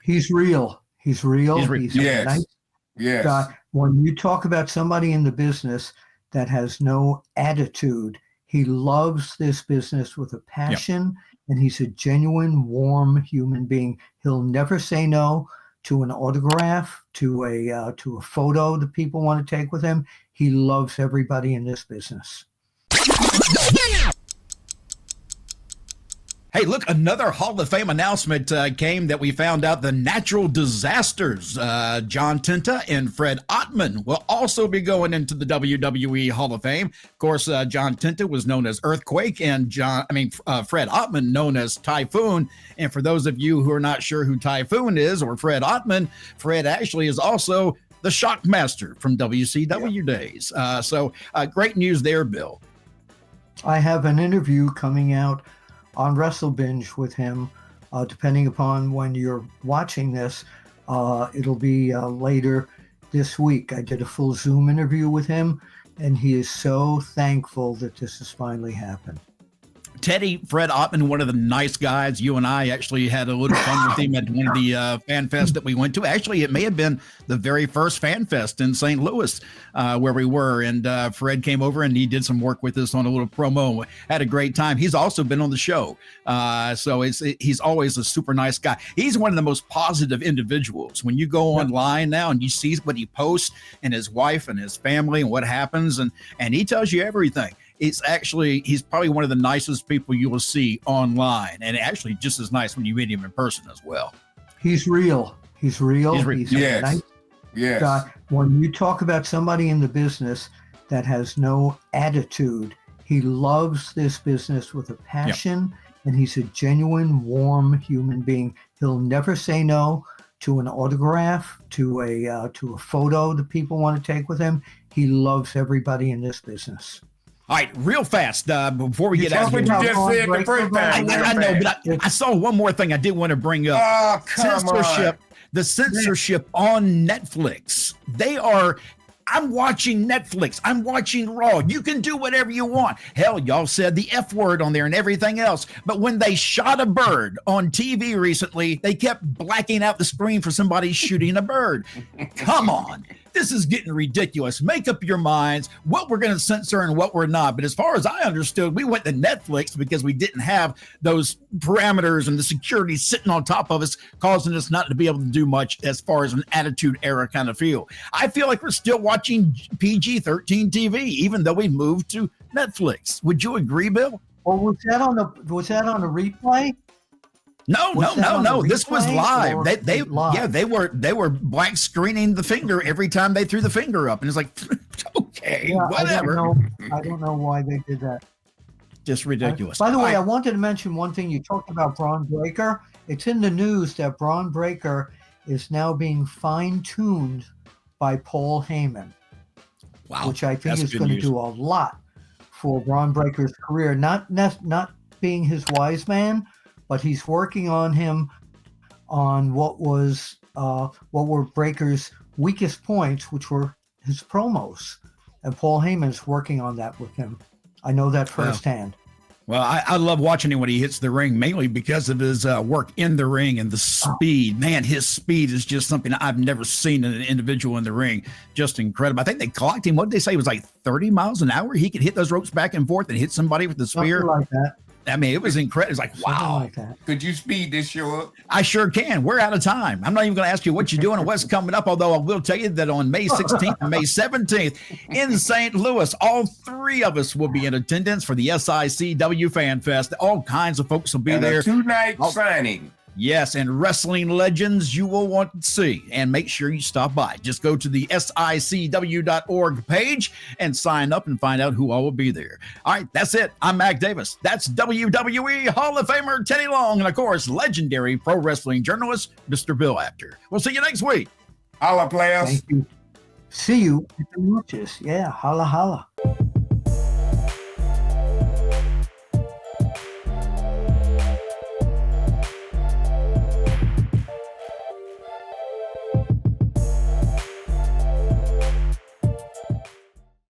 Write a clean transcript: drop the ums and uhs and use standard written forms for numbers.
He's real. He's real. He's a nice guy. When you talk about somebody in the business that has no attitude, he loves this business with a passion, and he's a genuine, warm human being. He'll never say no to an autograph, to a photo that people want to take with him. He loves everybody in this business. Hey, look, another Hall of Fame announcement came that we found out the natural disasters. John Tenta and Fred Ottman will also be going into the WWE Hall of Fame. Of course, John Tenta was known as Earthquake, and Fred Ottman known as Typhoon. And for those of you who are not sure who Typhoon is or Fred Ottman, Fred actually is also the Shockmaster from WCW days. So great news there, Bill. I have an interview coming out on WrestleBinge with him, depending upon when you're watching this. It'll be later this week. I did a full Zoom interview with him, and he is so thankful that this has finally happened. Teddy, Fred Ottman, one of the nice guys. You and I actually had a little fun with him at one of the fan fests that we went to. Actually, it may have been the very first fan fest in St. Louis where we were. And Fred came over and he did some work with us on a little promo. Had a great time. He's also been on the show. So he's always a super nice guy. He's one of the most positive individuals. When you go online now and you see what he posts and his wife and his family and what happens, and he tells you everything. He's probably one of the nicest people you will see online, and actually just as nice when you meet him in person as well. He's real. He's real. He's a nice guy. When you talk about somebody in the business that has no attitude, he loves this business with a passion, and he's a genuine, warm human being. He'll never say no to an autograph, to a photo that people want to take with him. He loves everybody in this business. All right, real fast, before we get out of here. I know, but I saw one more thing I did want to bring up. Oh, censorship. The censorship on Netflix. I'm watching Netflix. I'm watching Raw. You can do whatever you want. Hell, y'all said the F word on there and everything else. But when they shot a bird on TV recently, they kept blacking out the screen for somebody shooting a bird. Come on. This is getting ridiculous. Make up your minds what we're going to censor and what we're not. But as far as I understood, we went to Netflix because we didn't have those parameters and the security sitting on top of us, causing us not to be able to do much as far as an attitude era kind of feel. I feel like we're still watching PG-13 TV, even though we moved to Netflix. Would you agree, Bill? Well, was that on the replay? No. This was live. They were black screening the finger every time they threw the finger up, and it's like, okay, whatever. I don't know why they did that. Just ridiculous. By the way, I wanted to mention one thing. You talked about Bron Breakker. It's in the news that Bron Breakker is now being fine-tuned by Paul Heyman. Wow, which I think is going to do a lot for Bron Breakker's career. Not being his wise man, but he's working on him on what were Breakker's weakest points, which were his promos. And Paul Heyman's working on that with him. I know that firsthand. Well, I love watching him when he hits the ring, mainly because of his work in the ring and the speed. Man, his speed is just something I've never seen in an individual in the ring. Just incredible. I think they clocked him. What did they say? It was like 30 miles an hour. He could hit those ropes back and forth and hit somebody with the spear. Something like that. I mean, it was incredible. It's like, wow. Like that. Could you speed this show up? I sure can. We're out of time. I'm not even going to ask you what you're doing and what's coming up, although I will tell you that on May 16th and May 17th in St. Louis, all three of us will be in attendance for the SICW Fan Fest. All kinds of folks will be there. A two-night signing. Yes, and wrestling legends you will want to see. And make sure you stop by. Just go to the SICW.org page and sign up and find out who all will be there. All right, that's it. I'm Mac Davis. That's WWE Hall of Famer Teddy Long. And, of course, legendary pro wrestling journalist, Mr. Bill Apter. We'll see you next week. Holla, players. Thank you. See you at the matches. Yeah, holla, holla.